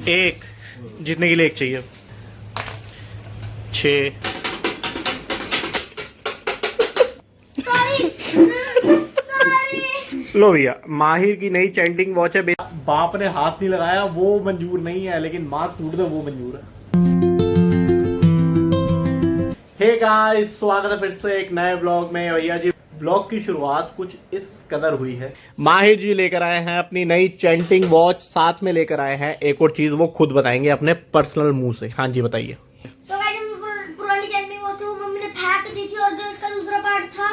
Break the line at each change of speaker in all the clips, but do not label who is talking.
एक जीतने के लिए एक चाहिए। 6 लो भैया, माहिर की नई चैंटिंग वॉच है। बाप ने हाथ नहीं लगाया वो मंजूर नहीं है, लेकिन माँ टूट दे वो मंजूर है। हे गाइस, स्वागत है फिर से एक नए ब्लॉग में। भैया जी, ब्लॉग की शुरुआत कुछ इस कदर हुई है। माहिर जी लेकर आए हैं अपनी नई चैंटिंग वॉच, साथ में लेकर आए हैं एक और चीज, वो खुद बताएंगे अपने पर्सनल मुंह से। हाँ जी बताइए।
पुरानी चैंटिंग वॉच थी, वो मम्मी ने फेंक दी थी, और जो इसका दूसरा पार्ट था,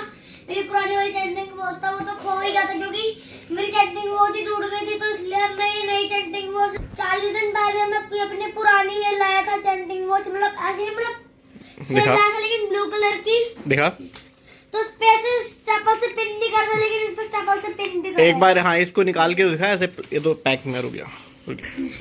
मेरी पुरानी वाली चैंटिंग वॉच था, वो तो खो ही गया था क्योंकि मेरी चैंटिंग वॉच ही टूट गई थी। तो इसलिए मैं ये नई चैंटिंग वॉच 40 दिन पहले मैं अपनी पुरानी ये लाया था चैंटिंग वॉच, मतलब ऐसे नहीं, मतलब सेम लाया था लेकिन ब्लू कलर की। दिखा तो उस पे ऐसे स्टेपल से पिन नहीं करता, लेकिन इस पे स्टेपल से पिन भी करता।
एक बार हाँ इसको निकाल के दिखा ऐसे, ये तो पैक में रुक गया।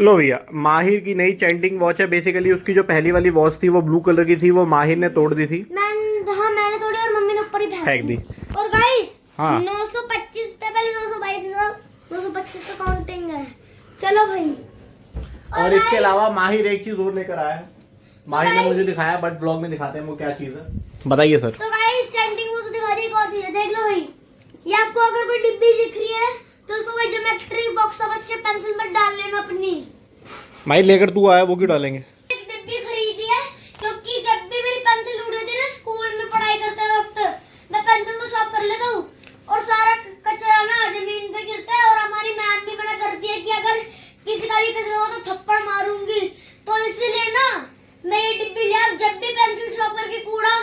लो भैया, माहिर की नई चैंटिंग वॉच है। बेसिकली उसकी जो पहली वाली वॉच थी वो ब्लू कलर की थी, वो माहिर ने तोड़ दी थी।
मैंने तोड़ी और मम्मी ने ऊपर ही फेंक दी। और गाइस, हाँ 925 पे पहले 925 तो काउंटिंग है। चलो भाई।
और इसके अलावा माहिर एक चीज और लेकर आया है। माहिर ने मुझे दिखाया, बट ब्लॉग में दिखाते हैं वो क्या चीज है, बताइए सर।
तो गाइस, चैंटिंग वॉच दिखा दी कौन सी है, देख लो भाई। ये आपको अगर कोई डिब्बी दिख रही है तो उसको कोई ज्योमेट्री बॉक्स समझ के पेंसिल में डाल लेना अपनी।
माहिर लेकर तू आया, वो क्यों डालेंगे?
एक डिब्बी खरीदी है क्योंकि जब भी मेरी पेंसिल टूट जाती है ना स्कूल में पढ़ाई करते वक्त, मैं पेंसिल तो शॉर्प कर लेता हूँ और सारा कचरा ना जमीन पे गिरता है। और हमारी मैम भी मना करती है कि अगर किसी का भी कचरा हो तो थप्पड़ मारूंगी। तो इसीलिए ना मैं ये डिब्बी लिया, जब भी पेंसिल शॉर्प करके कूड़ा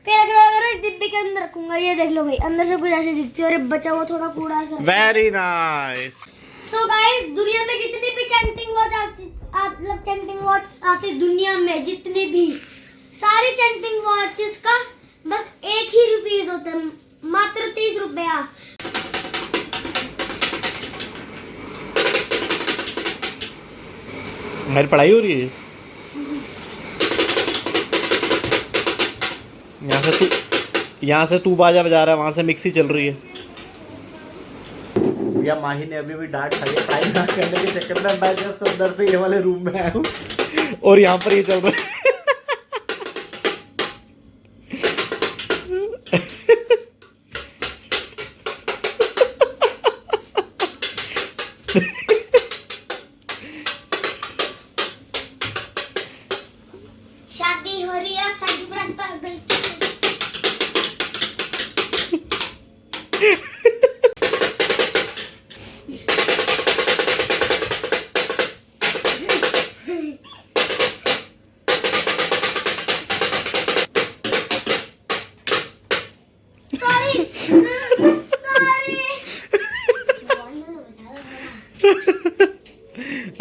फिर अगर इस डिब्बी के अंदर रखूंगा। ये देख लो भाई, अंदर से कुछ ऐसे दिखती है और बचा हुआ थोड़ा कूड़ा सा।
Very nice.
सो गाइस, दुनिया में जितनी भी चैंटिंग वॉच आती दुनिया में जितनी भी सारी चैंटिंग वॉचेस का बस एक ही रुपीस होता है, मात्र 30 रुपया।
मेरी पढ़ाई हो रही है। यहाँ से तू बाजा बजा रहा है, वहां से मिक्सी चल रही है। भैया माही ने अभी भी डांट खाई है, पढ़ाई ना करने के चक्कर में। मैं जस्ट अंदर से ये वाले रूम में आया हूँ और यहाँ पर ये चल रहा है।
शादी हो रही है, शादी पर पागल।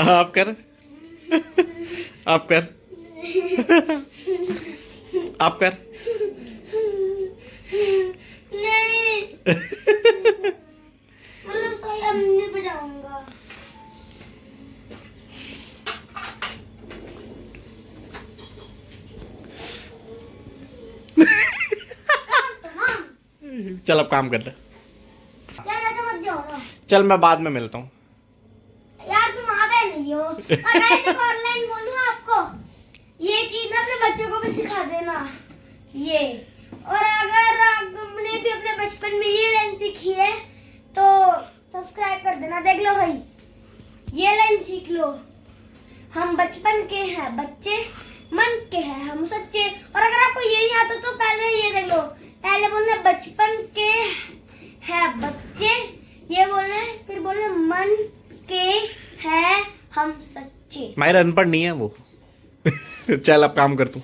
आप कर आप कर आप कर।
नहीं मतलब सही, अब नहीं बजाऊंगा।
चल अब काम कर ले।
यार ऐसे मत जाओ ना।
चल मैं बाद में मिलता हूँ।
यार तुम आ गए नहीं हो। और ऐसे ऑनलाइन बोलूँ आपको, ये चीज ना अपने बच्चों को भी सिखा देना ये। और अगर आपने भी अपने बचपन में ये लाइन सीखी है तो सब्सक्राइब कर देना। देख लो भाई, ये लाइन सीख लो। हम बचपन के हैं बच्चे, मन के हैं हम सच्चे। और अगर आपको ये नहीं आता तो पहले ये देख लो, पहले बोलना बचपन के हैं बच्चे, ये बोलना, फिर बोलना मन के हैं हम सच्चे।
मेरा अनपढ़ नहीं है वो। चल अब काम कर तू।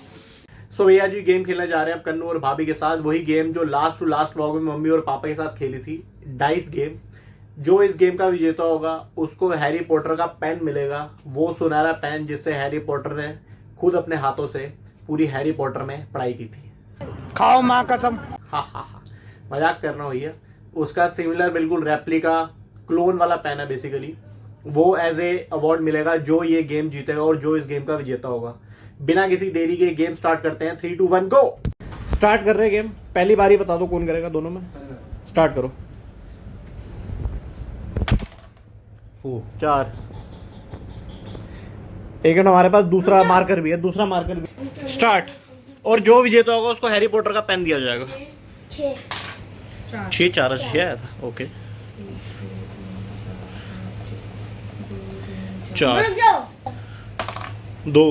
सो भैया जी, गेम खेलने जा रहे हैं अब कन्नू और भाभी के साथ। वही गेम जो लास्ट टू लास्ट व्लॉग में मम्मी और पापा के साथ खेली थी, डाइस गेम। जो इस गेम का विजेता होगा उसको हैरी पॉटर का पेन मिलेगा, वो सुनहरा पेन जिससे हैरी पॉटर ने खुद अपने हाथों से पूरी हैरी पॉटर में पढ़ाई की थी।
खाओ माँ कसम।
हा मजाक करना भैया। उसका सिमिलर बिल्कुल रेप्लिका क्लोन वाला पेन है बेसिकली। वो एज ए अवार्ड मिलेगा जो ये गेम जीतेगा और जो इस गेम का विजेता होगा। बिना किसी देरी के गेम स्टार्ट करते हैं। 3 2 1 गो। स्टार्ट कर रहे हैं गेम। पहली बारी बता दो कौन करेगा दोनों में। स्टार्ट करो। 4 एक मिनट, हमारे पास दूसरा मार्कर भी है, दूसरा मार्कर भी। स्टार्ट। और जो विजेता होगा उसको हैरी पॉटर का पेन दिया जाएगा।
6
6 आया था। ओके 4
रुक जाओ
2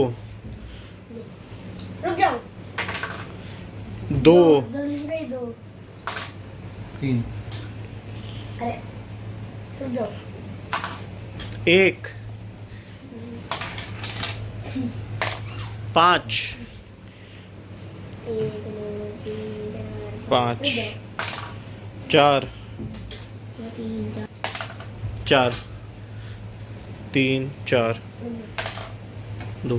रुक जाओ
2
2
3
अरे रुक जाओ
1 5
1 2 3
5 4 4 3 4 2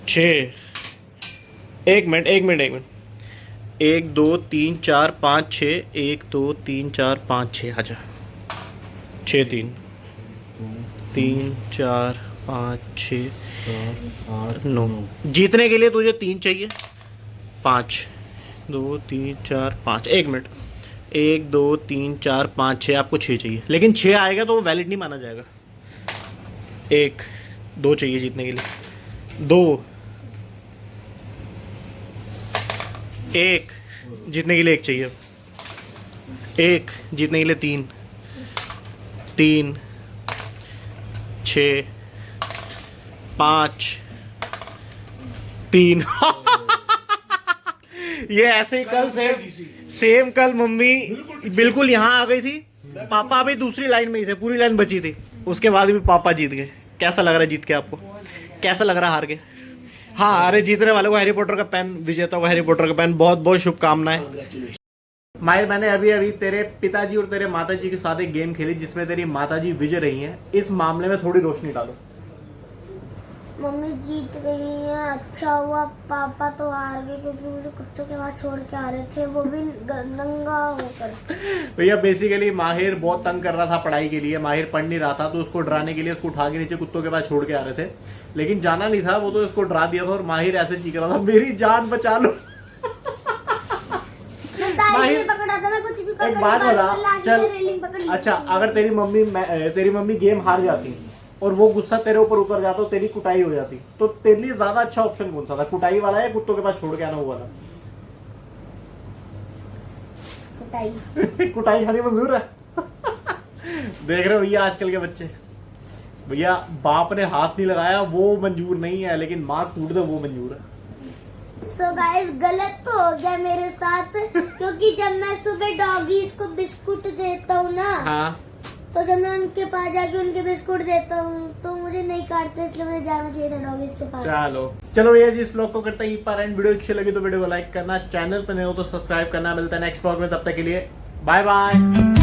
6 1 मिनट 1 2 3 4 5 6 1 2 3 4 5 6 अच्छा 6 3 4 5 6
8
9 जीतने के लिए तुझे 3 चाहिए। 5 2 3 4 5 1 मिनट 1 2 3 4 5 6 आपको 6 चाहिए, लेकिन 6 आएगा तो वो वैलिड नहीं माना जाएगा। 1 2 चाहिए जीतने के लिए। 2 1 जीतने के लिए 1 चाहिए। 1 जीतने के लिए 3 3 6 5 3 ये ऐसे ही कल सेम कल मम्मी बिल्कुल यहाँ आ गई थी, पापा अभी दूसरी लाइन में ही थे, पूरी लाइन बची थी, उसके बाद भी पापा जीत गए। कैसा लग रहा है जीत के आपको? कैसा लग रहा है हार के? हाँ, अरे जीतने वाले को हैरी पॉटर का पेन, विजेता को हैरी पॉटर का पेन, बहुत बहुत शुभकामनाएं। माहिर, मैंने अभी अभी तेरे पिताजी और तेरे माताजी के साथ एक गेम खेली जिसमें तेरी माताजी विजय रही हैं। इस मामले में थोड़ी रोशनी डालो।
मम्मी जीत गई है, अच्छा हुआ। पापा तो हार गए क्योंकि मुझे कुत्तों के पास छोड़ के आ रहे थे, वो भी नंगा होकर।
भैया बेसिकली माहिर बहुत तंग कर रहा था पढ़ाई के लिए, माहिर पढ़ नहीं रहा था, तो उसको डराने के लिए उसको उठा के नीचे कुत्तों के पास छोड़ के आ रहे थे, लेकिन जाना नहीं था, वो तो इसको डरा दिया था और माहिर ऐसे चीख रहा था मेरी जान बचा लो।
मैं साइकिल पकड़ रहा था, मैं कुछ भी पकड़
एक बात
नहीं पा रहा
बता,
था, रेलिंग पकड़
चल
ली
अच्छा,
थी।
अगर तेरी मम्मी गेम हार जाती और वो गुस्सा तेरे ऊपर उतर जाता और तेरी कुटाई हो जाती, तो तेरे लिए ज्यादा अच्छा ऑप्शन कौन सा था, कुटाई वाला या कुत्तों के पास छोड़ के आना हुआ था?
कुटाई।
कुटाई खानी मंजूर है। देख रहे हो भैया आजकल के बच्चे, भैया बाप ने हाथ नहीं लगाया वो मंजूर नहीं है, लेकिन माँ कूट दे वो मंजूर है।
सो गाइस, गलत तो हो गया मेरे साथ, क्योंकि जब मैं सुबह डॉगीज को बिस्कुट देता हूँ ना,
हाँ,
तो जब मैं उनके पास जाके उनके बिस्कुट देता हूँ तो मुझे नहीं काटते, इसलिए मुझे जाना चाहिए था डॉगीज के पास।
चलो भैया जी, इस व्लॉग को करते हैं पर एंड। वीडियो अच्छी लगी तो वीडियो को लाइक करना, चैनल पर नए हो तो सब्सक्राइब करना। मिलता है नेक्स्ट व्लॉग में, तब तक के लिए बाय बाय।